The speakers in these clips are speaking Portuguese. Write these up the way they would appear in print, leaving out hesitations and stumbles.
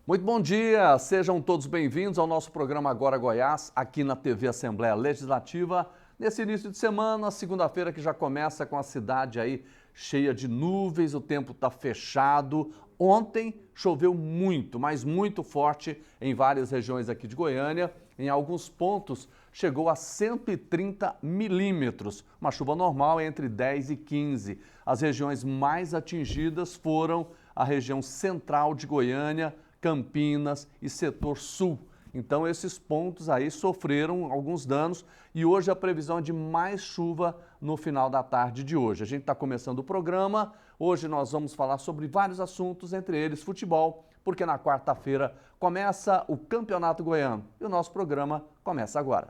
Muito bom dia, sejam todos bem-vindos ao nosso programa Agora Goiás, aqui na TV Assembleia Legislativa. Nesse início de semana, segunda-feira que já começa com a cidade aí cheia de nuvens, o tempo está fechado. Ontem choveu muito, mas muito forte em várias regiões aqui de Goiânia. Em alguns pontos chegou a 130 milímetros, uma chuva normal entre 10 e 15. As regiões mais atingidas foram a região central de Goiânia, Campinas e setor sul. Então esses pontos aí sofreram alguns danos e hoje a previsão é de mais chuva no final da tarde de hoje. A gente está começando o programa, hoje nós vamos falar sobre vários assuntos, entre eles futebol, porque na quarta-feira começa o Campeonato Goiano e o nosso programa começa agora.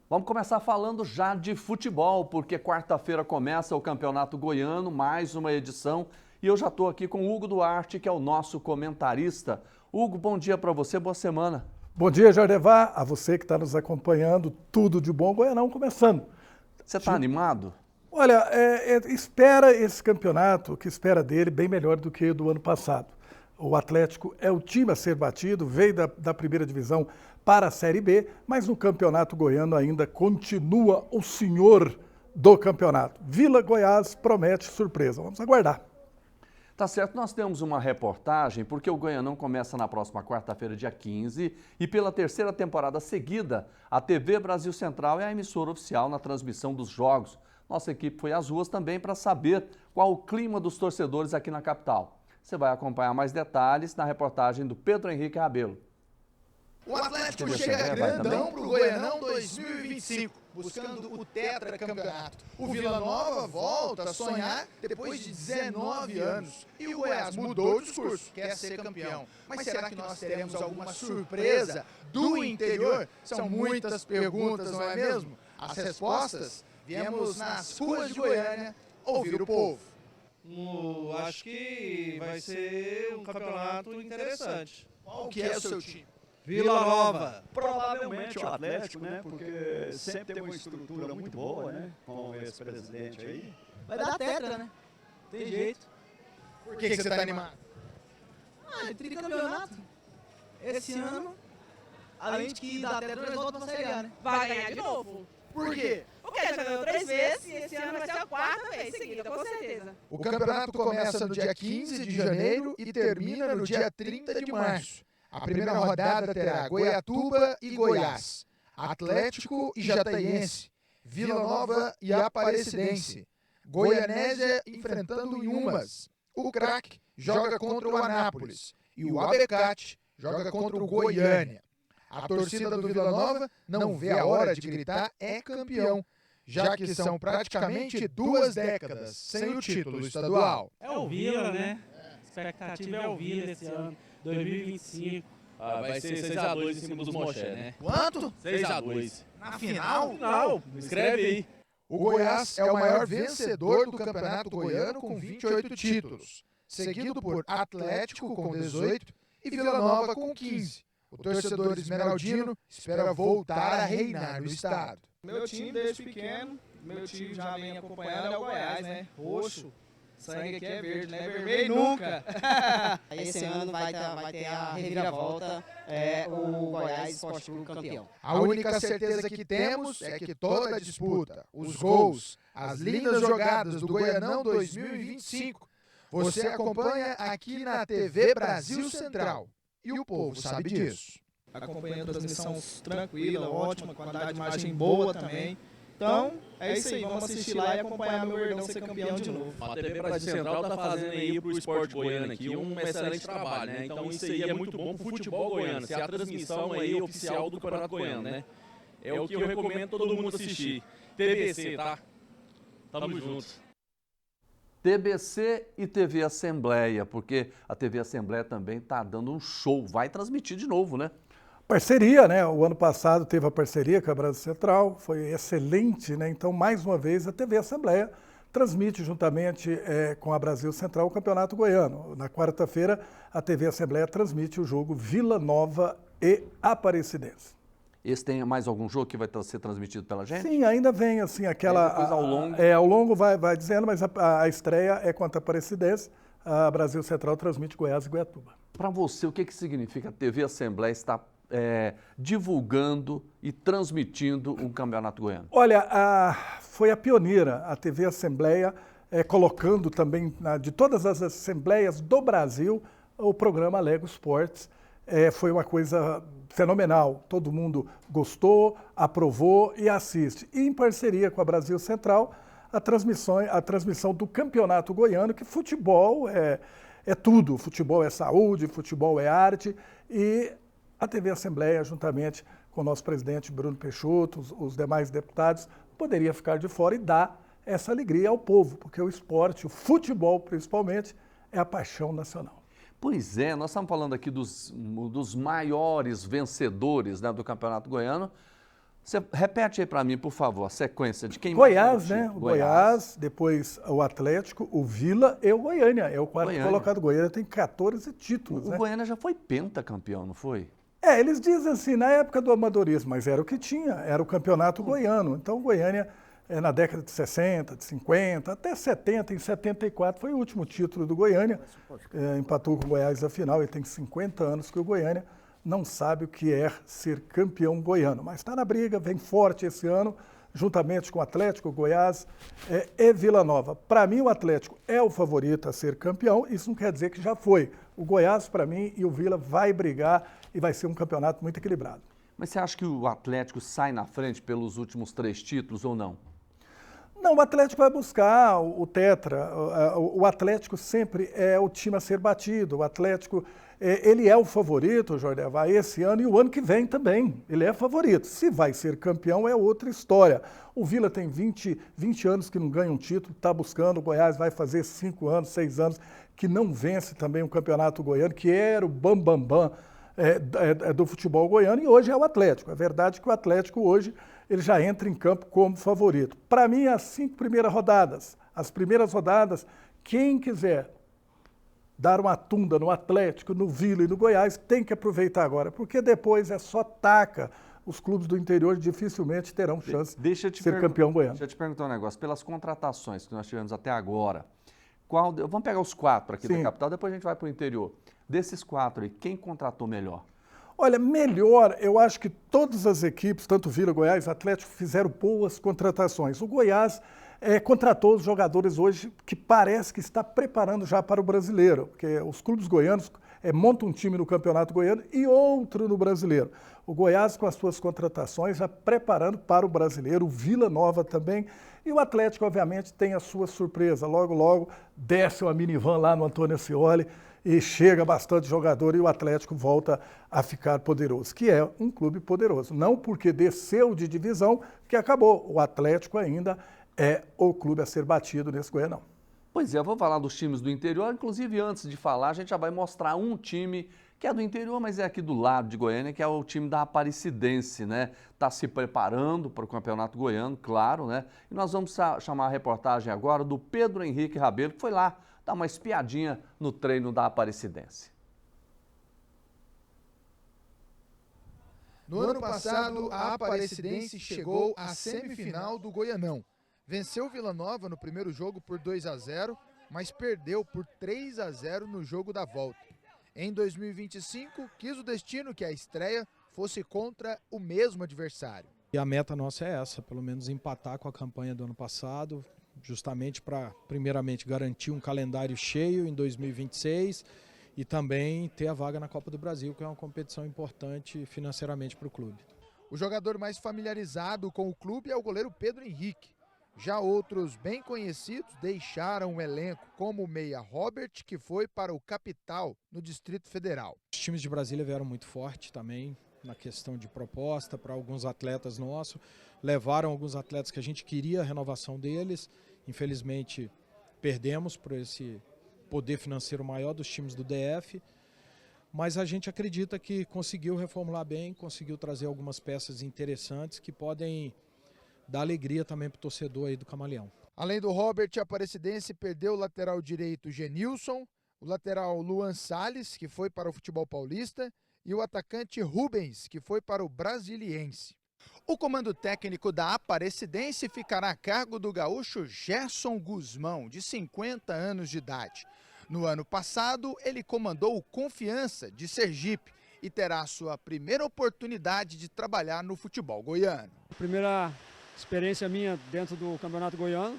Vamos começar falando já de futebol, porque quarta-feira começa o Campeonato Goiano, mais uma edição, e eu já estou aqui com o Hugo Duarte, que é o nosso comentarista. Hugo, bom dia para você, boa semana. Bom dia, Jardevá, a você que está nos acompanhando, tudo de bom, Goianão começando. Você está animado? Olha, espera esse campeonato, o que espera dele, bem melhor do que o do ano passado. O Atlético é o time a ser batido, veio da primeira divisão para a Série B, mas no Campeonato Goiano ainda continua o senhor do campeonato. Vila Goiás promete surpresa, vamos aguardar. Tá certo, nós temos uma reportagem, porque o Goianão começa na próxima quarta-feira, dia 15, e pela terceira temporada seguida, a TV Brasil Central é a emissora oficial na transmissão dos jogos. Nossa equipe foi às ruas também para saber qual o clima dos torcedores aqui na capital. Você vai acompanhar mais detalhes na reportagem do Pedro Henrique Rabelo. O Atlético chega grandão para o Goianão 2025, buscando o tetracampeonato. O Vila Nova volta a sonhar depois de 19 anos. E o Goiás mudou o discurso, quer ser campeão. Mas será que nós teremos alguma surpresa do interior? São muitas perguntas, não é mesmo? As respostas, viemos nas ruas de Goiânia ouvir o povo. Acho que vai ser um campeonato interessante. Qual que é o seu time? Vila Nova. Provavelmente o Atlético, né? Porque sempre tem uma estrutura muito boa, né? Com esse presidente aí. Vai dar tetra, né? Tem jeito. Por que você está animado? É tricampeonato. Esse ano, além de que dá tetra, nós voltamos pra Série A, né? Vai ganhar de novo. Por quê? Porque já ganhou 3 vezes e esse ano vai ser a 4ª vez seguida, com certeza. O campeonato começa no dia 15 de janeiro e termina no dia 30 de março. A primeira rodada terá Goiatuba e Goiás, Atlético e Jataiense, Vila Nova e Aparecidense, Goianésia enfrentando o Inhumas, o Craque joga contra o Anápolis e o Abecate joga contra o Goiânia. A torcida do Vila Nova não vê a hora de gritar é campeão, já que são praticamente 2 décadas sem o título estadual. É o Vila, né? A expectativa é o Vila esse ano, 2025. Vai ser 6-2 em cima dos Moché, né? Quanto? 6-2. Na final? Não, escreve aí. O Goiás é o maior vencedor do Campeonato Goiano com 28 títulos, seguido por Atlético com 18 e Vila Nova com 15. O torcedor esmeraldino espera voltar a reinar no estado. Meu time desde pequeno, meu time já vem acompanhando é o Goiás, né? Roxo, sangue aqui é verde, não é vermelho nunca. Esse ano vai ter a reviravolta, o Goiás Esporte Clube campeão. A única certeza que temos é que toda a disputa, os gols, as lindas jogadas do Goianão 2025, você acompanha aqui na TV Brasil Central. E o povo sabe disso. Acompanhando a transmissão tranquila, ótima, qualidade de imagem boa também. Então, é isso aí, vamos assistir lá e acompanhar meu Verdão ser campeão de novo. A TV Brasil Central está fazendo aí pro esporte goiano aqui um excelente trabalho, né? Então isso aí é muito bom pro futebol goiano, se a transmissão aí oficial do Campeonato Goiano, né? É o que eu recomendo todo mundo assistir. TBC, tá? Tamo junto. TBC e TV Assembleia, porque a TV Assembleia também está dando um show, vai transmitir de novo, né? Parceria, né? O ano passado teve a parceria com a Brasil Central, foi excelente, né? Então, mais uma vez, a TV Assembleia transmite juntamente com a Brasil Central o Campeonato Goiano. Na quarta-feira, a TV Assembleia transmite o jogo Vila Nova e Aparecidense. Esse tem mais algum jogo que vai ser transmitido pela gente? Sim, ainda vem assim aquela... Depois ao longo... ao longo vai dizendo, mas a estreia é contra a Aparecidense. A Brasil Central transmite Goiás e Goiatuba. Para você, o que significa a TV Assembleia estar divulgando e transmitindo um campeonato goiano? Olha, foi a pioneira, a TV Assembleia, colocando também, de todas as assembleias do Brasil, o programa Lego Esportes. Foi uma coisa fenomenal, todo mundo gostou, aprovou e assiste. E em parceria com a Brasil Central, a transmissão do Campeonato Goiano, que futebol é tudo, futebol é saúde, futebol é arte, e a TV Assembleia, juntamente com o nosso presidente Bruno Peixoto, os demais deputados, poderia ficar de fora e dar essa alegria ao povo, porque o esporte, o futebol principalmente, é a paixão nacional. Pois é, nós estamos falando aqui dos maiores vencedores, né, do Campeonato Goiano. Você repete aí para mim, por favor, a sequência de quem Goiás, né? O Goiás, depois o Atlético, o Vila e o Goiânia. É o quarto colocado. O Goiânia tem 14 títulos. O Goiânia já foi pentacampeão, não foi? Eles dizem assim, na época do amadorismo, mas era o que tinha, era o campeonato goiano. Então o Goiânia, na década de 60, de 50, até 70, em 74, foi o último título do Goiânia. Empatou com o Goiás na final, e tem 50 anos que o Goiânia não sabe o que é ser campeão goiano, mas está na briga, vem forte esse ano, juntamente com o Atlético, Goiás e Vila Nova. Para mim, o Atlético é o favorito a ser campeão, isso não quer dizer que já foi. O Goiás, para mim, e o Vila vai brigar e vai ser um campeonato muito equilibrado. Mas você acha que o Atlético sai na frente pelos últimos 3 títulos ou não? Não, o Atlético vai buscar o tetra. O Atlético sempre é o time a ser batido. O Atlético, ele é o favorito, Jorge, vai esse ano e o ano que vem também. Ele é favorito. Se vai ser campeão é outra história. O Vila tem 20 anos que não ganha um título, está buscando. O Goiás vai fazer 5 anos, 6 anos que não vence também o Campeonato Goiano, que era o bam-bam-bam do futebol goiano, e hoje é o Atlético. É verdade que o Atlético hoje ele já entra em campo como favorito. Para mim, as 5 primeiras rodadas, quem quiser dar uma tunda no Atlético, no Vila e no Goiás, tem que aproveitar agora, porque depois é só taca. Os clubes do interior dificilmente terão chance de ser campeão goiano. Deixa eu te perguntar um negócio. Pelas contratações que nós tivemos até agora, vamos pegar os 4 aqui da capital, depois a gente vai para o interior. Desses 4 aí, quem contratou melhor? Olha, melhor, eu acho que todas as equipes, tanto Vila, Goiás, Atlético, fizeram boas contratações. O Goiás contratou os jogadores hoje que parece que está preparando já para o brasileiro, porque os clubes goianos montam um time no Campeonato Goiano e outro no brasileiro. O Goiás com as suas contratações já preparando para o brasileiro, o Vila Nova também, e o Atlético, obviamente, tem a sua surpresa. Logo, logo, desce uma minivan lá no Antônio Ascioli, e chega bastante jogador e o Atlético volta a ficar poderoso, que é um clube poderoso. Não porque desceu de divisão que acabou. O Atlético ainda é o clube a ser batido nesse Goianão. Pois é, eu vou falar dos times do interior. Inclusive, antes de falar, a gente já vai mostrar um time que é do interior, mas é aqui do lado de Goiânia, que é o time da Aparecidense, né? Está se preparando para o Campeonato Goiano, claro, né? E nós vamos chamar a reportagem agora do Pedro Henrique Rabelo, que foi lá dar uma espiadinha no treino da Aparecidense. No ano passado, a Aparecidense chegou à semifinal do Goianão. Venceu o Vila Nova no primeiro jogo por 2-0, mas perdeu por 3-0 no jogo da volta. Em 2025, quis o destino que a estreia fosse contra o mesmo adversário. E a meta nossa é essa, pelo menos empatar com a campanha do ano passado, justamente para, primeiramente, garantir um calendário cheio em 2026 e também ter a vaga na Copa do Brasil, que é uma competição importante financeiramente para o clube. O jogador mais familiarizado com o clube é o goleiro Pedro Henrique. Já outros bem conhecidos deixaram o elenco, como o meia Robert, que foi para o Capital, no Distrito Federal. Os times de Brasília vieram muito forte também na questão de proposta para alguns atletas nossos. Levaram alguns atletas que a gente queria a renovação deles. Infelizmente, perdemos por esse poder financeiro maior dos times do DF. Mas a gente acredita que conseguiu reformular bem, conseguiu trazer algumas peças interessantes que podem dar alegria também para o torcedor aí do Camaleão. Além do Robert, a Aparecidense perdeu o lateral direito Genilson, o lateral Luan Salles, que foi para o futebol paulista, e o atacante Rubens, que foi para o Brasiliense. O comando técnico da Aparecidense ficará a cargo do gaúcho Gerson Guzmão, de 50 anos de idade. No ano passado, ele comandou o Confiança, de Sergipe, e terá sua primeira oportunidade de trabalhar no futebol goiano. Primeira experiência minha dentro do Campeonato Goiano.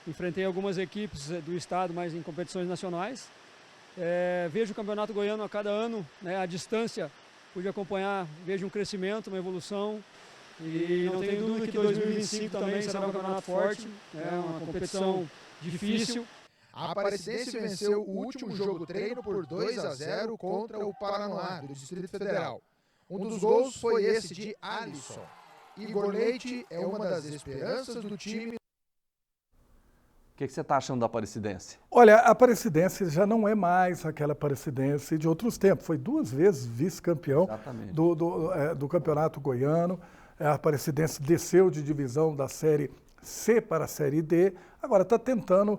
Enfrentei algumas equipes do estado, mas em competições nacionais. Vejo o Campeonato Goiano a cada ano, né, à distância, pude acompanhar, vejo um crescimento, uma evolução. E não tenho dúvida que 2025 também será um campeonato forte, é uma competição difícil. A Aparecidense venceu o último jogo treino por 2-0 contra o Paranoá, do Distrito Federal. Um dos gols foi esse de Alisson. Igor Leite é uma das esperanças do time. O que você está achando da Aparecidense? Olha, a Aparecidense já não é mais aquela Aparecidense de outros tempos. Foi 2 vezes vice-campeão do Campeonato Goiano. A Aparecidense desceu de divisão da Série C para a Série D. Agora está tentando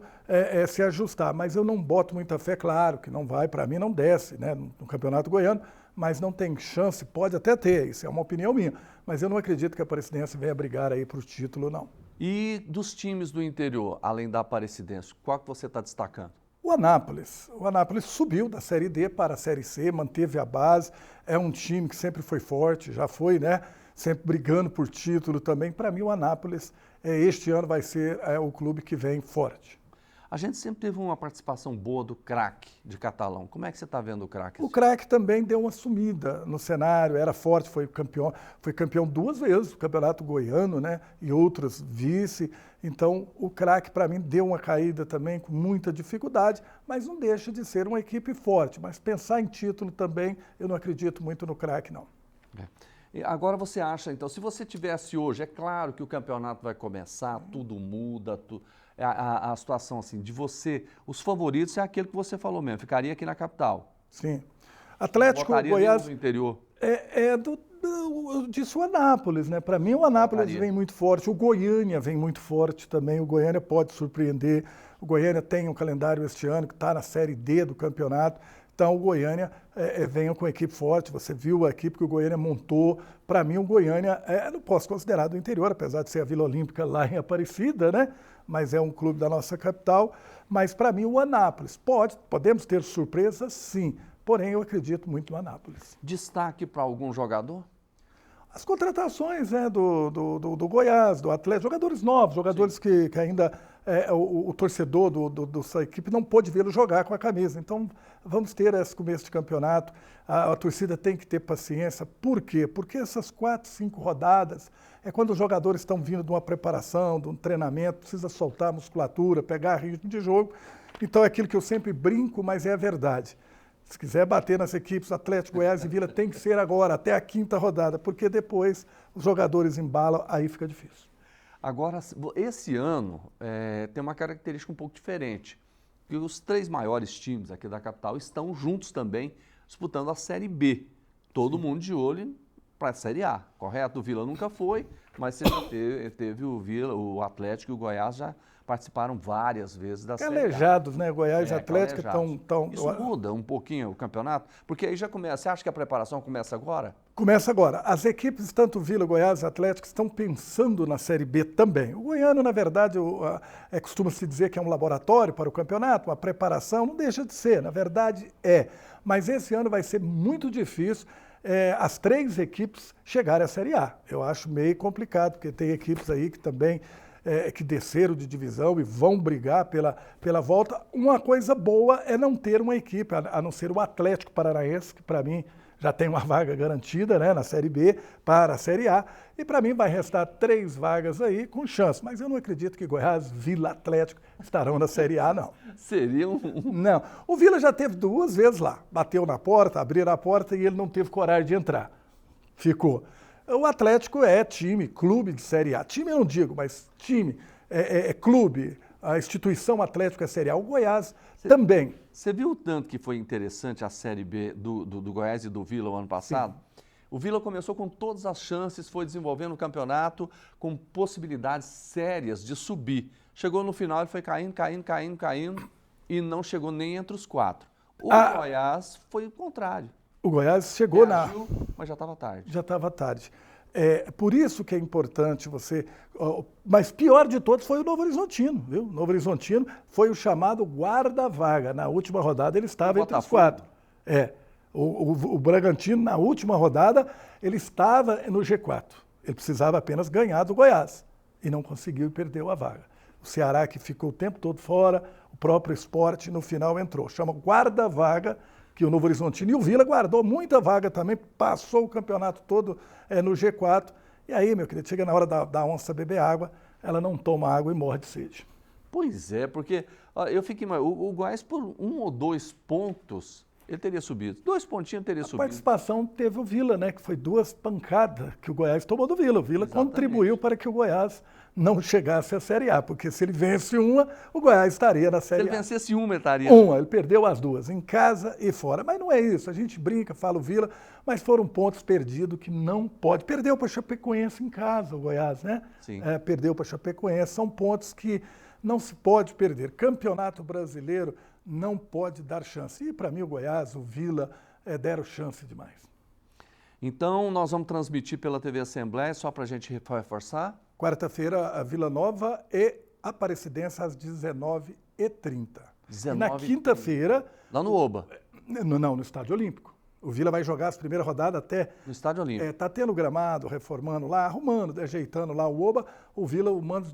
se ajustar, mas eu não boto muita fé, claro, que não vai, para mim não desce, né, no Campeonato Goiano, mas não tem chance, pode até ter, isso é uma opinião minha, mas eu não acredito que a Aparecidense venha brigar aí para o título, não. E dos times do interior, além da Aparecidense, qual que você está destacando? O Anápolis subiu da Série D para a Série C, manteve a base, é um time que sempre foi forte, já foi, né, sempre brigando por título também. Para mim, o Anápolis, este ano vai ser o clube que vem forte. A gente sempre teve uma participação boa do craque de Catalão. Como é que você está vendo o craque? O craque também deu uma sumida no cenário, era forte, foi campeão 2 vezes do Campeonato Goiano, né, e outras vice. Então, o craque, para mim, deu uma caída também com muita dificuldade, mas não deixa de ser uma equipe forte. Mas pensar em título também, eu não acredito muito no craque, não. E agora você acha, então, se você tivesse hoje, é claro que o campeonato vai começar, tudo muda, a situação assim, de você, os favoritos é aquele que você falou mesmo, ficaria aqui na capital. Sim. Atlético, Goiás, no interior. Eu disse o Anápolis, né? Para mim o Anápolis vem muito forte, o Goiânia vem muito forte também, o Goiânia pode surpreender, o Goiânia tem um calendário este ano que está na Série D do campeonato, então o Goiânia vem com uma equipe forte, você viu a equipe que o Goiânia montou, para mim o Goiânia, não posso considerar do interior, apesar de ser a Vila Olímpica lá em Aparecida, né? Mas é um clube da nossa capital, mas para mim o Anápolis, podemos ter surpresas sim, porém eu acredito muito no Anápolis. Destaque para algum jogador? As contratações do Goiás, do Atlético, jogadores novos, jogadores que ainda o torcedor da sua equipe não pôde vê-lo jogar com a camisa. Então, vamos ter esse começo de campeonato, a torcida tem que ter paciência. Por quê? Porque essas 4, 5 rodadas é quando os jogadores estão vindo de uma preparação, de um treinamento, precisa soltar a musculatura, pegar ritmo de jogo. Então, é aquilo que eu sempre brinco, mas é a verdade. Se quiser bater nas equipes Atlético, Goiás e Vila, tem que ser agora, até a 5ª rodada, porque depois os jogadores embalam, aí fica difícil. Agora, esse ano tem uma característica um pouco diferente, que os 3 maiores times aqui da capital estão juntos também, disputando a Série B. Todo mundo de olho para a Série A, correto? O Vila nunca foi, mas você já teve o Vila, o Atlético e o Goiás já participaram várias vezes da Série A. Calejados, né? Goiás e Atlético estão... Isso muda um pouquinho o campeonato? Porque aí já começa... Você acha que a preparação começa agora? Começa agora. As equipes, tanto Vila, Goiás e Atlético, estão pensando na Série B também. O goiano, na verdade, costuma-se dizer que é um laboratório para o campeonato, uma preparação, não deixa de ser, na verdade é. Mas esse ano vai ser muito difícil as 3 equipes chegarem à Série A. Eu acho meio complicado, porque tem equipes aí que também... que desceram de divisão e vão brigar pela volta. Uma coisa boa é não ter uma equipe, a não ser o Atlético Paranaense, que para mim já tem uma vaga garantida, né, na Série B para a Série A, e para mim vai restar 3 vagas aí com chance, mas eu não acredito que Goiás, Vila, Atlético estarão na Série A, não. Seria Não, o Vila já teve 2 vezes lá, bateu na porta, abriram a porta e ele não teve coragem de entrar, ficou. O Atlético é time, clube de Série A. Time eu não digo, mas time, clube, a instituição Atlético é Série A. O Goiás também. Você viu o tanto que foi interessante a Série B do Goiás e do Vila o ano passado? Sim. O Vila começou com todas as chances, foi desenvolvendo o campeonato com possibilidades sérias de subir. Chegou no final, ele foi caindo e não chegou nem entre os 4. O Goiás foi o contrário. O Goiás chegou mas já estava tarde. Já estava tarde. Por isso que é importante você... Mas pior de todos foi o Novo Horizontino, viu? O Novo Horizontino foi o chamado guarda-vaga. Na última rodada ele estava entre os 4. O Bragantino, na última rodada, ele estava no G4. Ele precisava apenas ganhar do Goiás. E não conseguiu e perdeu a vaga. O Ceará, que ficou o tempo todo fora, o próprio Sport, no final entrou. Chama guarda-vaga, que o Novo Horizontino. E o Vila guardou muita vaga também, passou o campeonato todo no G4. E aí, meu querido, chega na hora da onça beber água, ela não toma água e morre de sede. Pois é, porque eu fiquei... O Goiás, por 1 ou 2 pontos, ele teria subido. 2 pontinhos teria subido. A participação teve o Vila, né? Que foi 2 pancadas que o Goiás tomou do Vila. O Vila contribuiu para que o Goiás não chegasse à Série A, porque se ele vence uma, o Goiás estaria na Série A. Se ele vencesse uma, ele estaria... Ele perdeu as 2, em casa e fora. Mas não é isso, a gente brinca, fala o Vila, mas foram pontos perdidos que não pode. Perdeu para Chapecoense em casa, o Goiás, né? Sim. Perdeu para Chapecoense, são pontos que não se pode perder. Campeonato Brasileiro não pode dar chance. E para mim o Goiás, o Vila, deram chance demais. Então nós vamos transmitir pela TV Assembleia, só para a gente reforçar? Quarta-feira, a Vila Nova e Aparecidense às 19h30. E na quinta-feira... Lá no Oba? Não, no Estádio Olímpico. O Vila vai jogar as primeiras rodadas até... No Estádio Olímpico. Está tendo gramado, reformando lá, arrumando, ajeitando lá o Oba. O Vila, o mando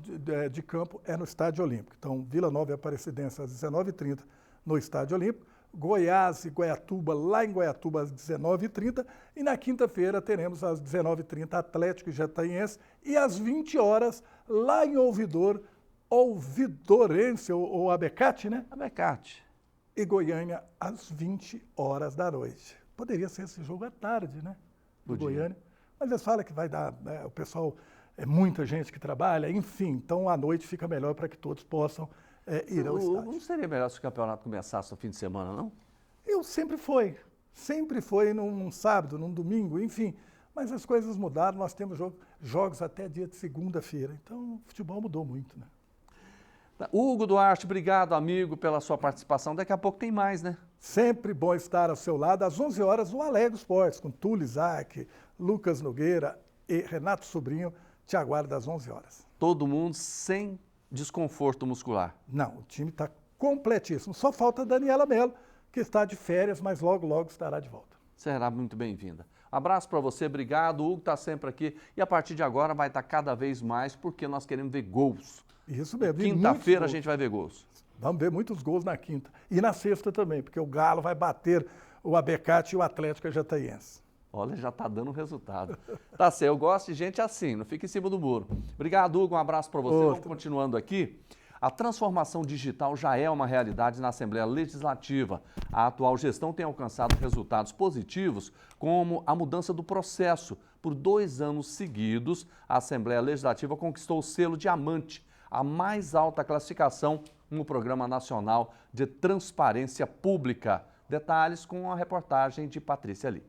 de campo é no Estádio Olímpico. Então, Vila Nova e Aparecidense às 19h30 no Estádio Olímpico. Goiás e Goiatuba, lá em Goiatuba, às 19h30. E na quinta-feira teremos às 19h30 Atlético e Jataiense. E às 20 horas, lá em Ouvidorense, ou Abecate, né? Abecate. E Goiânia, às 20 horas da noite. Poderia ser esse jogo à tarde, né? Do Goiânia. Mas eles falam que vai dar, né? O pessoal, muita gente que trabalha, enfim. Então, à noite fica melhor para que todos possam ir ao estádio. Não seria melhor se o campeonato começasse no fim de semana, não? Sempre foi num sábado, num domingo, enfim. Mas as coisas mudaram, nós temos jogos até dia de segunda-feira. Então, o futebol mudou muito, né? Hugo Duarte, obrigado, amigo, pela sua participação. Daqui a pouco tem mais, né? Sempre bom estar ao seu lado. Às 11 horas, o Alegro Esportes, com Túlio Isaac, Lucas Nogueira e Renato Sobrinho, te aguarda às 11 horas. Todo mundo sem desconforto muscular? Não, o time está completíssimo. Só falta a Daniela Mello, que está de férias, mas logo, logo estará de volta. Será muito bem-vinda. Abraço para você, obrigado. O Hugo está sempre aqui e a partir de agora vai estar cada vez mais porque nós queremos ver gols. Isso mesmo. Quinta-feira a gente vai ver gols. Vamos ver muitos gols na quinta. E na sexta também, porque o Galo vai bater o Abecate e o Atlético Jataiense. Olha, já está dando resultado. Tá certo, eu gosto de gente assim, não fica em cima do muro. Obrigado, Hugo, um abraço para você. Vamos continuando aqui. A transformação digital já é uma realidade na Assembleia Legislativa. A atual gestão tem alcançado resultados positivos, como a mudança do processo. Por 2 anos seguidos, a Assembleia Legislativa conquistou o selo Diamante, a mais alta classificação no Programa Nacional de Transparência Pública. Detalhes com a reportagem de Patrícia Lee.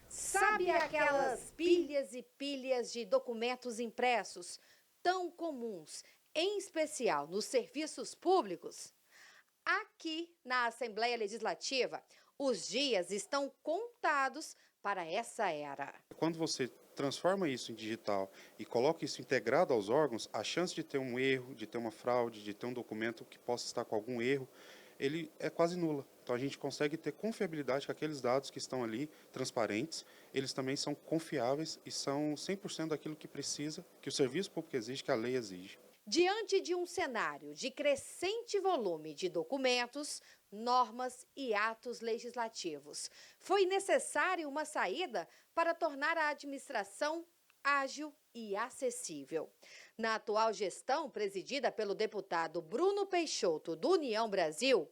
Sabe aquelas pilhas e pilhas de documentos impressos tão comuns, em especial nos serviços públicos? Aqui na Assembleia Legislativa, os dias estão contados para essa era. Quando você transforma isso em digital e coloca isso integrado aos órgãos, a chance de ter um erro, de ter uma fraude, de ter um documento que possa estar com algum erro, ele é quase nula. Então a gente consegue ter confiabilidade que aqueles dados que estão ali, transparentes, eles também são confiáveis e são 100% daquilo que precisa, que o serviço público exige, que a lei exige. Diante de um cenário de crescente volume de documentos, normas e atos legislativos, foi necessária uma saída para tornar a administração ágil e acessível. Na atual gestão, presidida pelo deputado Bruno Peixoto, do União Brasil,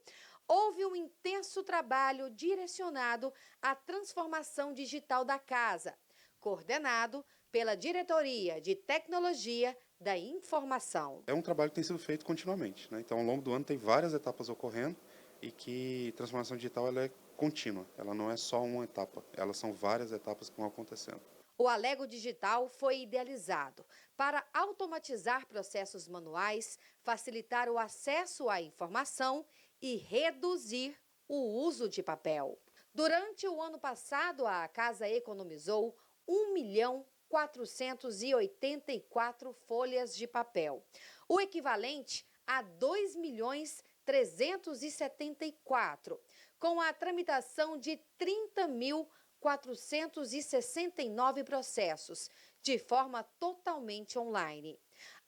houve um intenso trabalho direcionado à transformação digital da casa, coordenado pela Diretoria de Tecnologia da Informação. É um trabalho que tem sido feito continuamente, né? Então, ao longo do ano, tem várias etapas ocorrendo e que transformação digital ela é contínua. Ela não é só uma etapa, elas são várias etapas que vão acontecendo. O Alego Digital foi idealizado para automatizar processos manuais, facilitar o acesso à informação e reduzir o uso de papel. Durante o ano passado, a casa economizou 1.484.000 folhas de papel, o equivalente a 2.374.000, com a tramitação de 30.469 processos, de forma totalmente online.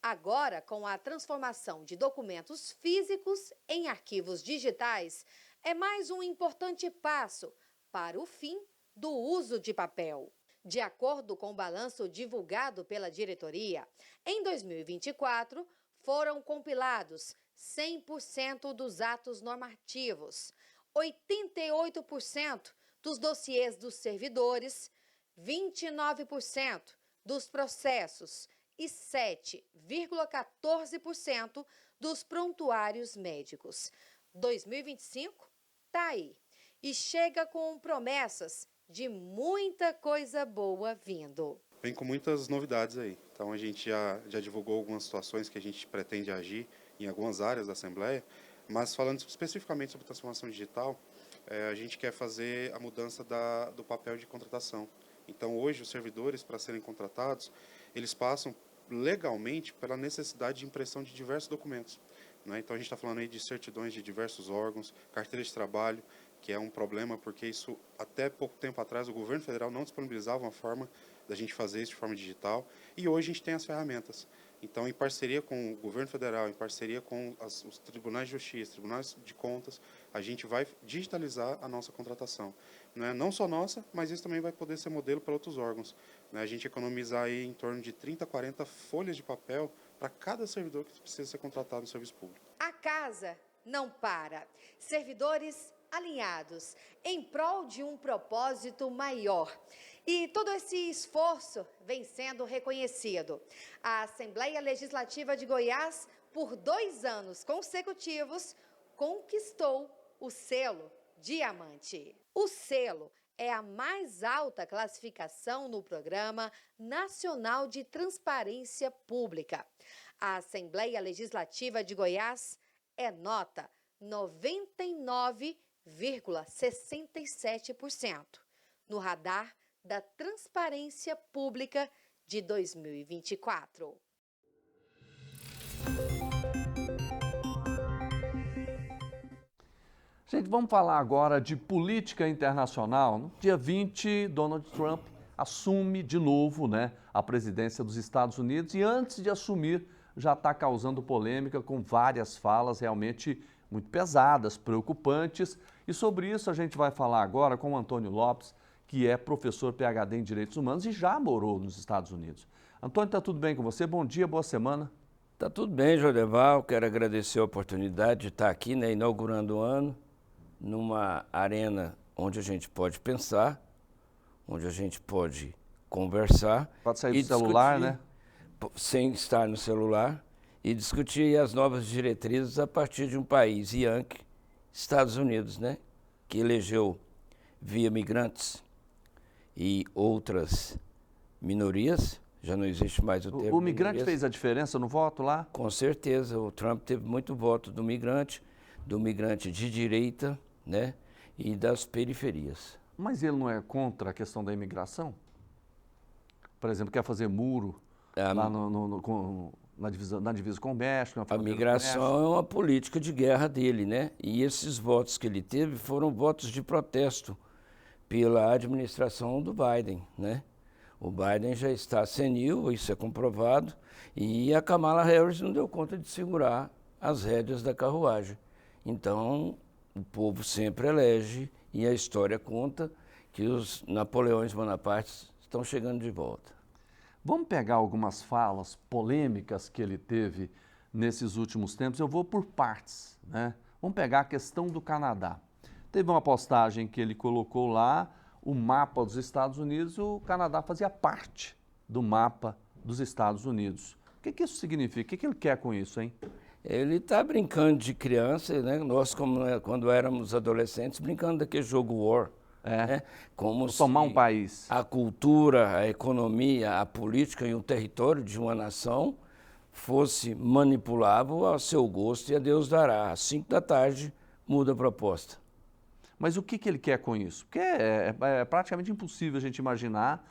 Agora, com a transformação de documentos físicos em arquivos digitais, é mais um importante passo para o fim do uso de papel. De acordo com o balanço divulgado pela diretoria, em 2024 foram compilados 100% dos atos normativos, 88% dos dossiês dos servidores, 29% dos processos e 7,14% dos prontuários médicos. 2025 está aí e chega com promessas de muita coisa boa vindo. Vem com muitas novidades aí. Então a gente já divulgou algumas situações que a gente pretende agir em algumas áreas da Assembleia, mas falando especificamente sobre transformação digital, a gente quer fazer a mudança do papel de contratação. Então hoje os servidores, para serem contratados, eles passam legalmente pela necessidade de impressão de diversos documentos. Então a gente está falando aí de certidões de diversos órgãos, carteira de trabalho, que é um problema porque isso até pouco tempo atrás o governo federal não disponibilizava uma forma da gente fazer isso de forma digital, e hoje a gente tem as ferramentas. Então, em parceria com o governo federal, em parceria com os tribunais de justiça, tribunais de contas, a gente vai digitalizar a nossa contratação. Não só nossa, mas isso também vai poder ser modelo para outros órgãos. A gente economizar aí em torno de 30, 40 folhas de papel para cada servidor que precisa ser contratado no serviço público. A casa não para. Servidores alinhados em prol de um propósito maior. E todo esse esforço vem sendo reconhecido. A Assembleia Legislativa de Goiás, por 2 anos consecutivos, conquistou o selo Diamante. O selo é a mais alta classificação no Programa Nacional de Transparência Pública. A Assembleia Legislativa de Goiás é nota 99,67% no radar da Transparência Pública de 2024. Gente, vamos falar agora de política internacional. No dia 20, Donald Trump assume de novo, a presidência dos Estados Unidos e antes de assumir já está causando polêmica com várias falas realmente muito pesadas, preocupantes. E sobre isso a gente vai falar agora com o Antônio Lopes, que é professor PhD em Direitos Humanos e já morou nos Estados Unidos. Antônio, está tudo bem com você? Bom dia, boa semana. Está tudo bem, Jodeval. Quero agradecer a oportunidade de estar aqui, inaugurando o ano, numa arena onde a gente pode pensar, onde a gente pode conversar. Pode sair do celular, né? Sem estar no celular, e discutir as novas diretrizes a partir de um país Yankee, Estados Unidos, que elegeu via migrantes e outras minorias, já não existe mais o termo. O migrante fez a diferença no voto lá? Com certeza, o Trump teve muito voto do migrante de direita, e das periferias. Mas ele não é contra a questão da imigração? Por exemplo, quer fazer muro lá na divisa com o México? A migração é uma política de guerra dele, E esses votos que ele teve foram votos de protesto pela administração do Biden, O Biden já está senil, isso é comprovado, e a Kamala Harris não deu conta de segurar as rédeas da carruagem. Então, o povo sempre elege e a história conta que os Napoleões Bonapartes estão chegando de volta. Vamos pegar algumas falas polêmicas que ele teve nesses últimos tempos. Eu vou por partes, Vamos pegar a questão do Canadá. Teve uma postagem que ele colocou lá, o mapa dos Estados Unidos, o Canadá fazia parte do mapa dos Estados Unidos. O que isso significa? O que ele quer com isso, hein? Ele está brincando de criança, Nós, quando éramos adolescentes, brincando daquele jogo War, Né? Como se tomar um país. A cultura, a economia, a política e o território de uma nação fosse manipulável ao seu gosto e a Deus dará. Às 5 da tarde muda a proposta. Mas o que ele quer com isso? Porque é praticamente impossível a gente imaginar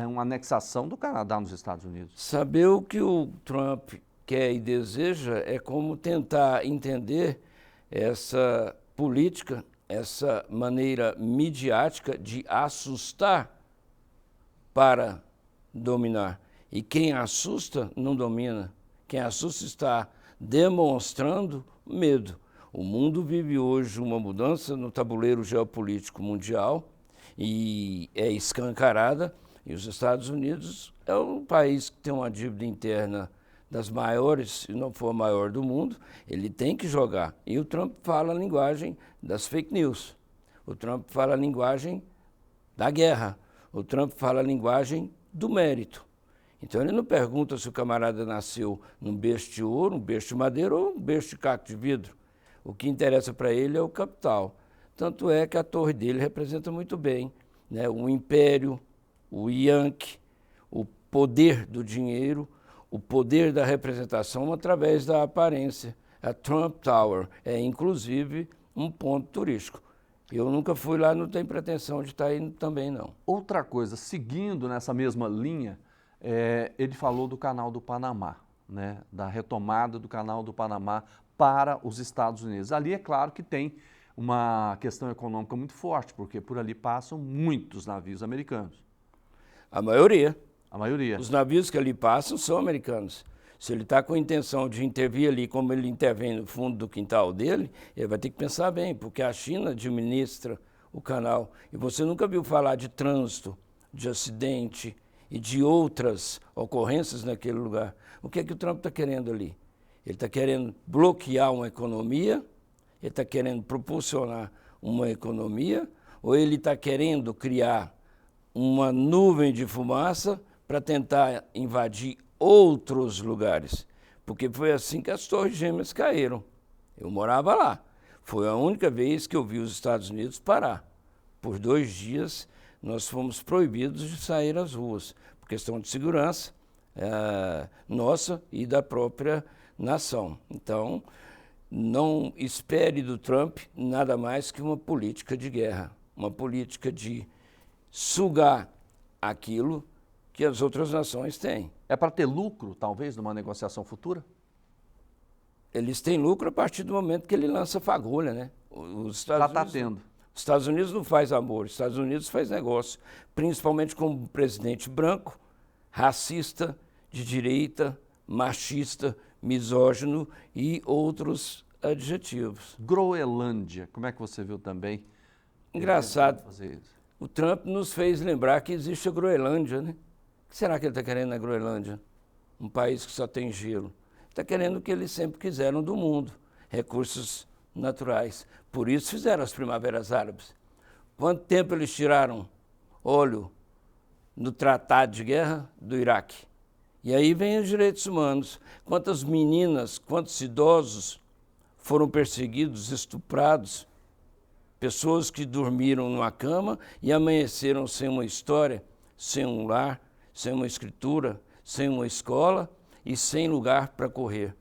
uma anexação do Canadá nos Estados Unidos. Saber o que o Trump quer e deseja é como tentar entender essa política, essa maneira midiática de assustar para dominar. E quem assusta não domina. Quem assusta está demonstrando medo. O mundo vive hoje uma mudança no tabuleiro geopolítico mundial e é escancarada. E os Estados Unidos é um país que tem uma dívida interna das maiores, se não for a maior do mundo. Ele tem que jogar. E o Trump fala a linguagem das fake news. O Trump fala a linguagem da guerra. O Trump fala a linguagem do mérito. Então ele não pergunta se o camarada nasceu num berço de ouro, um berço de madeira ou um berço de caco de vidro. O que interessa para ele é o capital. Tanto é que a torre dele representa muito bem, né? O império, o Yankee, o poder do dinheiro, o poder da representação através da aparência. A Trump Tower é, inclusive, um ponto turístico. Eu nunca fui lá, não tenho pretensão de estar indo também, não. Outra coisa, seguindo nessa mesma linha, ele falou do Canal do Panamá, né? Da retomada do Canal do Panamá para os Estados Unidos. Ali é claro que tem uma questão econômica muito forte, porque por ali passam muitos navios americanos. A maioria. A maioria. Os navios que ali passam são americanos. Se ele está com a intenção de intervir ali, como ele intervém no fundo do quintal dele, ele vai ter que pensar bem, porque a China administra o canal. E você nunca viu falar de trânsito, de acidente e de outras ocorrências naquele lugar. O que é que o Trump está querendo ali? Ele está querendo bloquear uma economia, ele está querendo propulsionar uma economia, ou ele está querendo criar uma nuvem de fumaça para tentar invadir outros lugares? Porque foi assim que as Torres Gêmeas caíram. Eu morava lá. Foi a única vez que eu vi os Estados Unidos parar. Por 2 dias, nós fomos proibidos de sair às ruas, por questão de segurança nossa e da própria nação. Então, não espere do Trump nada mais que uma política de guerra, uma política de sugar aquilo que as outras nações têm. É para ter lucro, talvez, numa negociação futura? Eles têm lucro a partir do momento que ele lança fagulha, né? Já está tendo. Os Estados Unidos não faz amor, os Estados Unidos faz negócio, principalmente com um presidente branco, racista, de direita, machista, misógino e outros adjetivos. Groenlândia, como é que você viu também? Engraçado, o Trump nos fez lembrar que existe a Groenlândia, né? O que será que ele está querendo na Groenlândia? Um país que só tem gelo. Está querendo o que eles sempre quiseram do mundo, recursos naturais. Por isso fizeram as primaveras árabes. Quanto tempo eles tiraram óleo no tratado de guerra do Iraque? E aí vem os direitos humanos. Quantas meninas, quantos idosos foram perseguidos, estuprados, pessoas que dormiram numa cama e amanheceram sem uma história, sem um lar, sem uma escritura, sem uma escola e sem lugar para correr.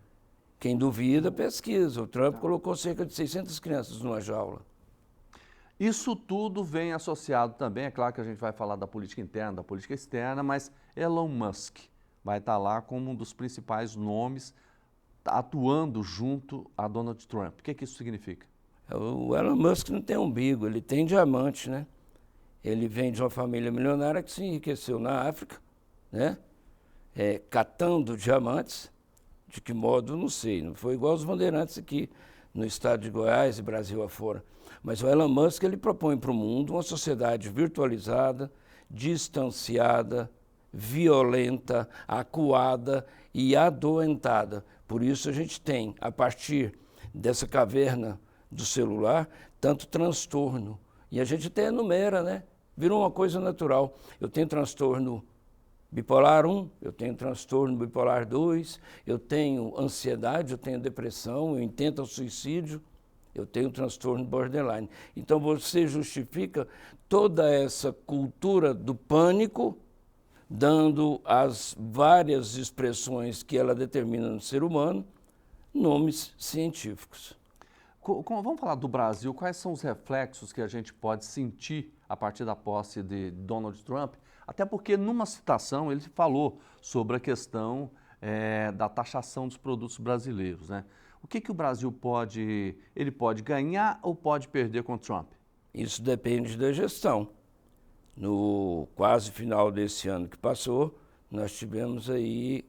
Quem duvida, pesquisa. O Trump colocou cerca de 600 crianças numa jaula. Isso tudo vem associado também, é claro que a gente vai falar da política interna, da política externa, mas Elon Musk vai estar lá como um dos principais nomes atuando junto a Donald Trump. O que isso significa? O Elon Musk não tem umbigo, ele tem diamante, né? Ele vem de uma família milionária que se enriqueceu na África, né? Catando diamantes. De que modo, não sei. Não foi igual os bandeirantes aqui no estado de Goiás e Brasil afora. Mas o Elon Musk ele propõe para o mundo uma sociedade virtualizada, distanciada, violenta, acuada e adoentada. Por isso a gente tem, a partir dessa caverna do celular, tanto transtorno. E a gente até enumera, né? Virou uma coisa natural. Eu tenho transtorno bipolar 1, eu tenho transtorno bipolar 2, eu tenho ansiedade, eu tenho depressão, eu intento o suicídio, eu tenho transtorno borderline. Então você justifica toda essa cultura do pânico, dando as várias expressões que ela determina no ser humano, nomes científicos. Vamos falar do Brasil. Quais são os reflexos que a gente pode sentir a partir da posse de Donald Trump? Até porque, numa citação, ele falou sobre a questão da taxação dos produtos brasileiros, né? O que o Brasil pode ganhar ou pode perder com Trump? Isso depende da gestão. No quase final desse ano que passou, nós tivemos aí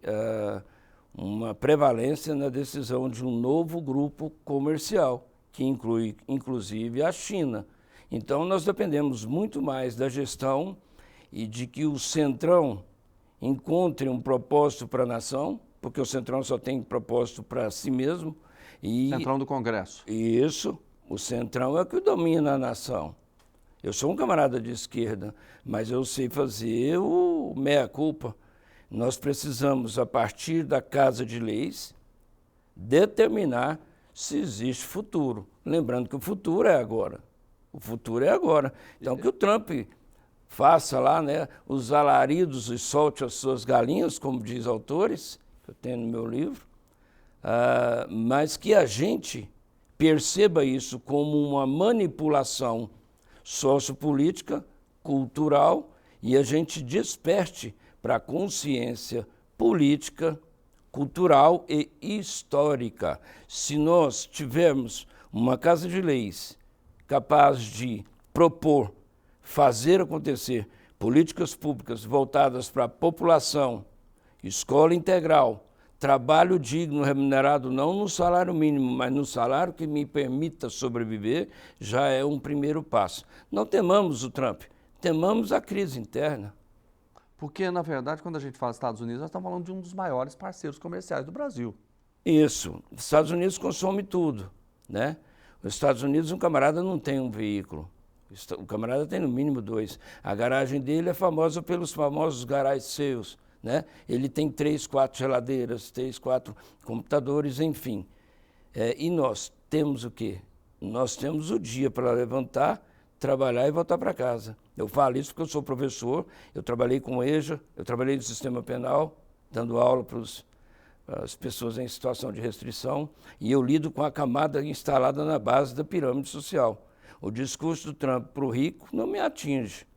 uma prevalência na decisão de um novo grupo comercial, que inclui, inclusive, a China. Então, nós dependemos muito mais da gestão e de que o Centrão encontre um propósito para a nação, porque o Centrão só tem propósito para si mesmo. Centrão do Congresso. Isso, o Centrão é o que domina a nação. Eu sou um camarada de esquerda, mas eu sei fazer o meia-culpa. Nós precisamos, a partir da Casa de Leis, determinar se existe futuro. Lembrando que o futuro é agora. O futuro é agora. Então, que o Trump faça lá, né, os alaridos e solte as suas galinhas, como diz autores, que eu tenho no meu livro, mas que a gente perceba isso como uma manipulação sociopolítica, cultural, e a gente desperte para a consciência política, cultural e histórica. Se nós tivermos uma Casa de Leis capaz de propor, fazer acontecer políticas públicas voltadas para a população, escola integral, trabalho digno, remunerado não no salário mínimo, mas no salário que me permita sobreviver, já é um primeiro passo. Não temamos o Trump, temamos a crise interna. Porque, na verdade, quando a gente fala Estados Unidos, nós estamos falando de um dos maiores parceiros comerciais do Brasil. Isso. Os Estados Unidos consomem tudo, né? Os Estados Unidos, um camarada não tem um veículo. O camarada tem no mínimo 2. A garagem dele é famosa pelos famosos garage sales, né? Ele tem 3, 4 geladeiras, 3, 4 computadores, enfim. E nós temos o quê? Nós temos o dia para levantar, trabalhar e voltar para casa. Eu falo isso porque eu sou professor, eu trabalhei com EJA, eu trabalhei no sistema penal, dando aula para as pessoas em situação de restrição, e eu lido com a camada instalada na base da pirâmide social. O discurso do Trump para o rico não me atinge,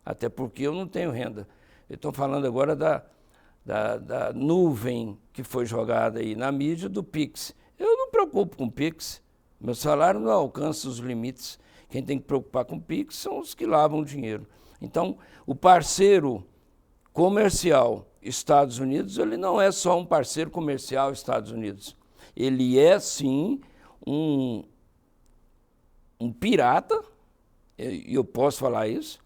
até porque eu não tenho renda. Eu estou falando agora da nuvem que foi jogada aí na mídia do Pix. Eu não me preocupo com o Pix, meu salário não alcança os limites. Quem tem que preocupar com o Pix são os que lavam dinheiro. Então, o parceiro comercial Estados Unidos, ele não é só um parceiro comercial Estados Unidos. Ele é, sim, um pirata, e eu posso falar isso,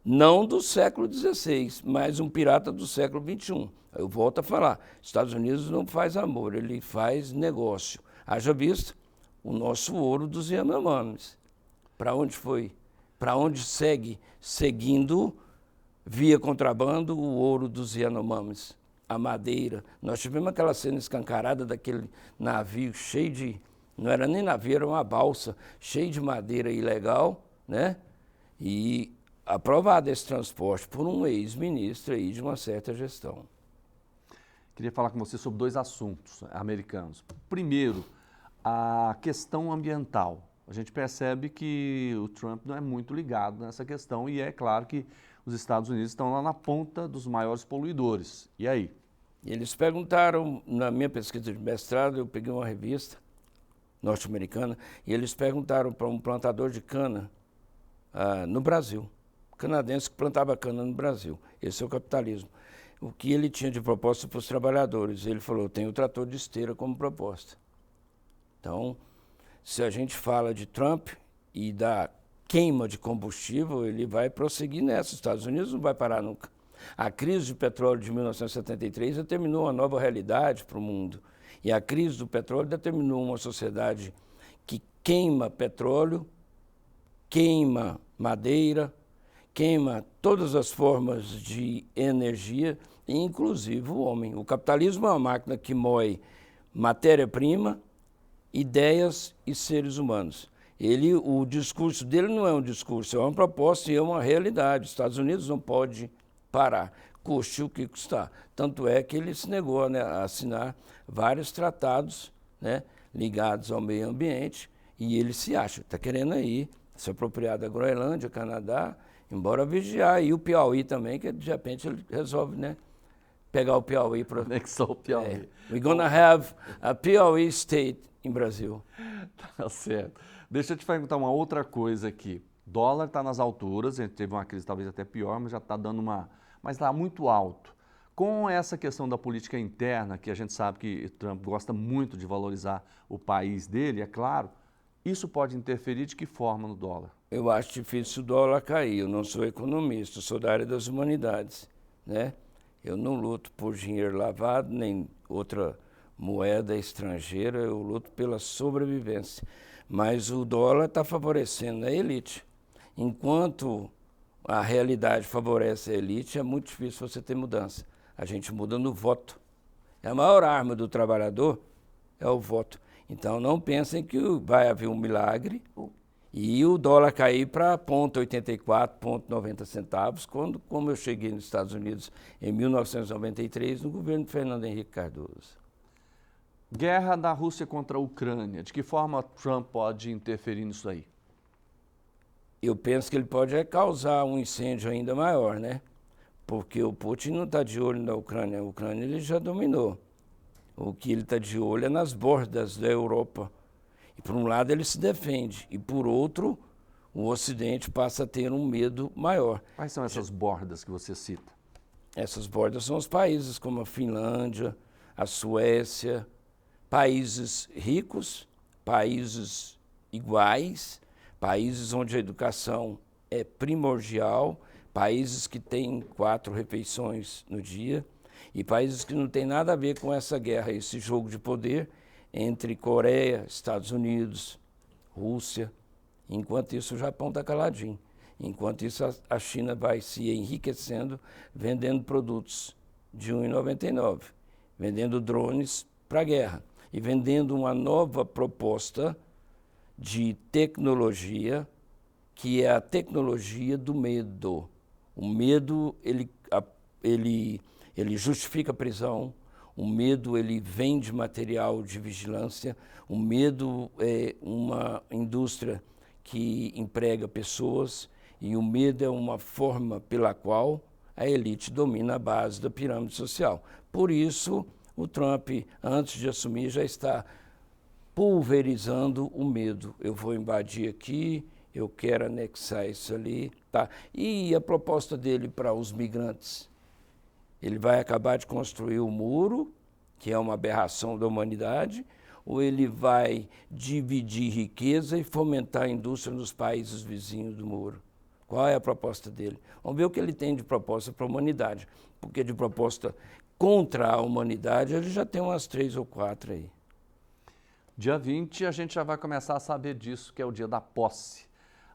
não do século XVI, mas um pirata do século XXI. Eu volto a falar, Estados Unidos não faz amor, ele faz negócio. Haja visto o nosso ouro dos Yanomamis. Para onde foi? Para onde segue? Seguindo via contrabando o ouro dos Yanomamis, a madeira. Nós tivemos aquela cena escancarada daquele navio cheio de... Não era nem navio, era uma balsa, cheio de madeira ilegal, né? E aprovado esse transporte por um ex-ministro aí de uma certa gestão. Queria falar com você sobre 2 assuntos americanos. Primeiro, a questão ambiental. A gente percebe que o Trump não é muito ligado nessa questão e é claro que os Estados Unidos estão lá na ponta dos maiores poluidores. E aí? Eles perguntaram, na minha pesquisa de mestrado, eu peguei uma revista norte-americana e eles perguntaram para um plantador de cana no Brasil, canadense que plantava cana no Brasil, esse é o capitalismo, o que ele tinha de proposta para os trabalhadores. Ele falou, tem o trator de esteira como proposta. Então, se a gente fala de Trump e da queima de combustível, ele vai prosseguir nessa. Os Estados Unidos não vai parar nunca. A crise de petróleo de 1973 determinou uma nova realidade para o mundo. E a crise do petróleo determinou uma sociedade que queima petróleo, queima madeira, queima todas as formas de energia, inclusive o homem. O capitalismo é uma máquina que moe matéria-prima, ideias e seres humanos. O discurso dele não é um discurso, é uma proposta e é uma realidade. Os Estados Unidos não pode parar, custe o que custar. Tanto é que ele se negou, né, a assinar vários tratados, né, ligados ao meio ambiente, e ele se acha, está querendo aí se apropriar da Groenlândia, Canadá, embora vigiar, e o Piauí também, que de repente ele resolve, né, pegar o Piauí para... Anexar o Piauí. We're gonna have a Piauí state em Brasil. Tá certo. Deixa eu te perguntar uma outra coisa aqui. Dólar está nas alturas, a gente teve uma crise talvez até pior, mas já está dando uma... Mas está muito alto. Com essa questão da política interna, que a gente sabe que Trump gosta muito de valorizar o país dele, é claro, isso pode interferir de que forma no dólar? Eu acho difícil o dólar cair. Eu não sou economista, sou da área das humanidades, né? Eu não luto por dinheiro lavado, nem outra moeda estrangeira, eu luto pela sobrevivência. Mas o dólar está favorecendo a elite. Enquanto a realidade favorece a elite, é muito difícil você ter mudança. A gente muda no voto. A maior arma do trabalhador é o voto. Então não pensem que vai haver um milagre e o dólar cair para 0,84, 0,90 centavos, como eu cheguei nos Estados Unidos em 1993, no governo de Fernando Henrique Cardoso. Guerra da Rússia contra a Ucrânia. De que forma Trump pode interferir nisso aí? Eu penso que ele pode causar um incêndio ainda maior, né? Porque o Putin não está de olho na Ucrânia. A Ucrânia ele já dominou. O que ele está de olho é nas bordas da Europa. E por um lado ele se defende, e por outro o Ocidente passa a ter um medo maior. Quais são essas bordas que você cita? Essas bordas são os países como a Finlândia, a Suécia, países ricos, países iguais, países onde a educação é primordial, países que têm 4 refeições no dia, e países que não têm nada a ver com essa guerra, esse jogo de poder entre Coreia, Estados Unidos, Rússia. Enquanto isso, o Japão está caladinho. Enquanto isso, a China vai se enriquecendo, vendendo produtos de R$ 1,99, vendendo drones para a guerra e vendendo uma nova proposta de tecnologia, que é a tecnologia do medo. O medo, ele justifica a prisão, o medo, ele vende material de vigilância, o medo é uma indústria que emprega pessoas e o medo é uma forma pela qual a elite domina a base da pirâmide social. Por isso, o Trump, antes de assumir, já está pulverizando o medo. Eu vou invadir aqui, eu quero anexar isso ali, tá? E a proposta dele para os migrantes? Ele vai acabar de construir o muro, que é uma aberração da humanidade, ou ele vai dividir riqueza e fomentar a indústria nos países vizinhos do muro? Qual é a proposta dele? Vamos ver o que ele tem de proposta para a humanidade, porque de proposta contra a humanidade ele já tem umas 3 ou 4 aí. Dia 20 a gente já vai começar a saber disso, que é o dia da posse.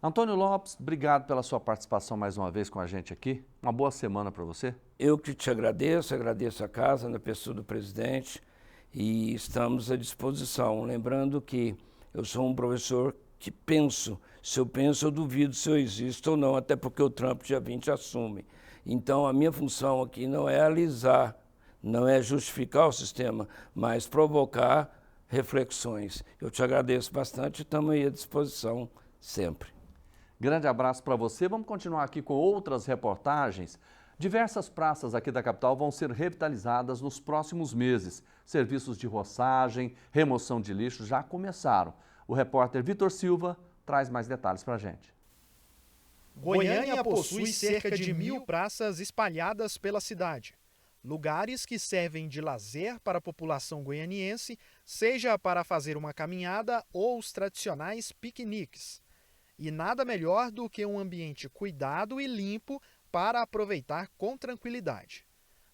Antônio Lopes, obrigado pela sua participação mais uma vez com a gente aqui. Uma boa semana para você. Eu que te agradeço a casa, na pessoa do presidente, e estamos à disposição. Lembrando que eu sou um professor que penso. Se eu penso, eu duvido se eu existo ou não, até porque o Trump dia 20 assume. Então, a minha função aqui não é alisar, não é justificar o sistema, mas provocar reflexões. Eu te agradeço bastante e estamos aí à disposição sempre. Grande abraço para você. Vamos continuar aqui com outras reportagens. Diversas praças aqui da capital vão ser revitalizadas nos próximos meses. Serviços de roçagem, remoção de lixo já começaram. O repórter Vitor Silva traz mais detalhes para a gente. Goiânia possui cerca de 1.000 praças espalhadas pela cidade. Lugares que servem de lazer para a população goianiense, seja para fazer uma caminhada ou os tradicionais piqueniques. E nada melhor do que um ambiente cuidado e limpo para aproveitar com tranquilidade.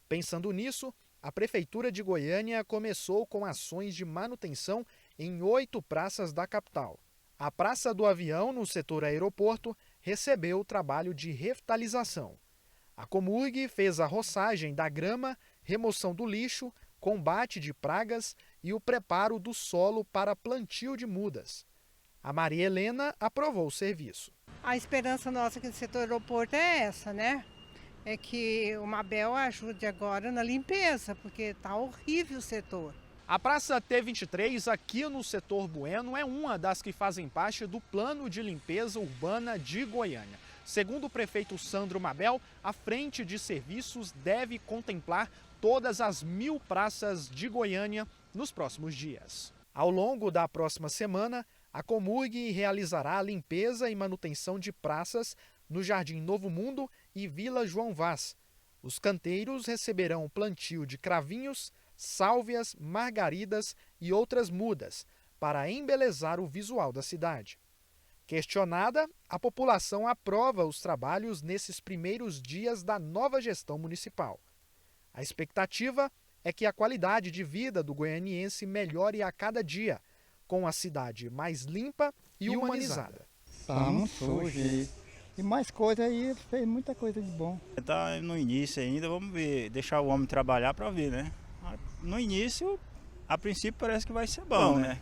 Pensando nisso, a Prefeitura de Goiânia começou com ações de manutenção em 8 praças da capital. A Praça do Avião, no setor aeroporto, recebeu o trabalho de revitalização. A Comurg fez a roçagem da grama, remoção do lixo, combate de pragas e o preparo do solo para plantio de mudas. A Maria Helena aprovou o serviço. A esperança nossa aqui do setor aeroporto é essa, né? É que o Mabel ajude agora na limpeza, porque está horrível o setor. A Praça T23, aqui no setor Bueno, é uma das que fazem parte do Plano de Limpeza Urbana de Goiânia. Segundo o prefeito Sandro Mabel, a frente de serviços deve contemplar todas as 1000 praças de Goiânia nos próximos dias. Ao longo da próxima semana, a Comurg realizará a limpeza e manutenção de praças no Jardim Novo Mundo e Vila João Vaz. Os canteiros receberão o plantio de cravinhos, sálvias, margaridas e outras mudas para embelezar o visual da cidade. Questionada, a população aprova os trabalhos nesses primeiros dias da nova gestão municipal. A expectativa é que a qualidade de vida do goianiense melhore a cada dia, com a cidade mais limpa e humanizada. Estamos sujos. E mais coisa aí, fez muita coisa de bom. Está no início ainda, vamos ver, deixar o homem trabalhar para ver, né? No início, a princípio parece que vai ser bom, né?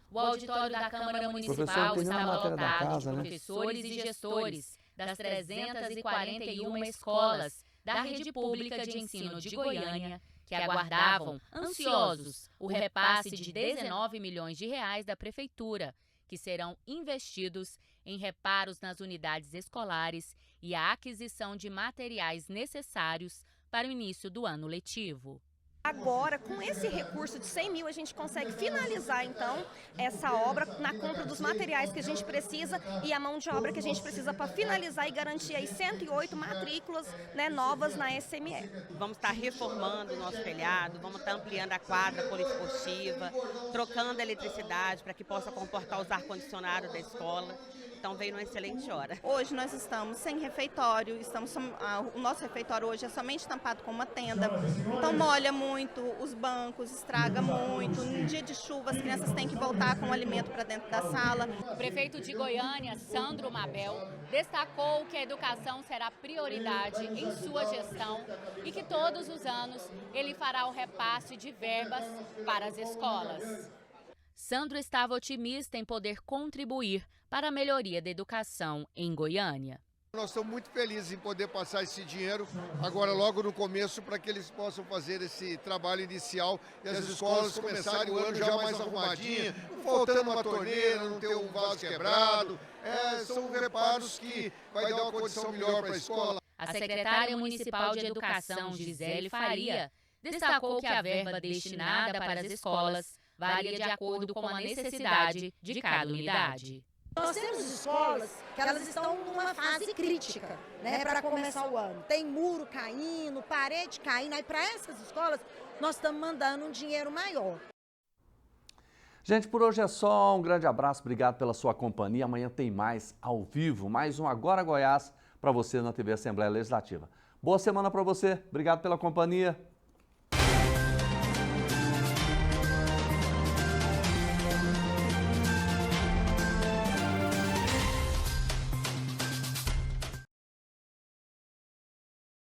O auditório da Câmara Municipal está lotado de professores e gestores das 341 escolas da rede pública de ensino de Goiânia, que aguardavam, ansiosos, o repasse de 19 milhões de reais da Prefeitura, que serão investidos em reparos nas unidades escolares e a aquisição de materiais necessários para o início do ano letivo. Agora, com esse recurso de 100 mil, a gente consegue finalizar, então, essa obra na compra dos materiais que a gente precisa e a mão de obra que a gente precisa para finalizar e garantir aí 108 matrículas, né, novas na SME. Vamos estar reformando o nosso telhado, vamos estar ampliando a quadra poliesportiva, trocando a eletricidade para que possa comportar os ar-condicionados da escola. Então veio numa excelente hora. Hoje nós estamos sem refeitório, o nosso refeitório hoje é somente tampado com uma tenda, então molha muito, os bancos estraga muito, num dia de chuva as crianças têm que voltar com o alimento para dentro da sala. O prefeito de Goiânia, Sandro Mabel, destacou que a educação será prioridade em sua gestão e que todos os anos ele fará o repasse de verbas para as escolas. Sandro estava otimista em poder contribuir para a melhoria da educação em Goiânia. Nós estamos muito felizes em poder passar esse dinheiro agora logo no começo para que eles possam fazer esse trabalho inicial e as escolas começarem o ano já mais arrumadinha, faltando uma torneira, não ter um vaso quebrado. São reparos que vai dar uma condição melhor para a escola. A secretária municipal de Educação, Gisele Faria, destacou que a verba destinada para as escolas varia de acordo com a necessidade de cada unidade. Nós temos escolas que elas estão numa fase crítica, né, para começar o ano. Tem muro caindo, parede caindo, aí para essas escolas nós estamos mandando um dinheiro maior. Gente, por hoje é só. Um grande abraço, obrigado pela sua companhia. Amanhã tem mais ao vivo, mais um Agora Goiás para você na TV Assembleia Legislativa. Boa semana para você, obrigado pela companhia.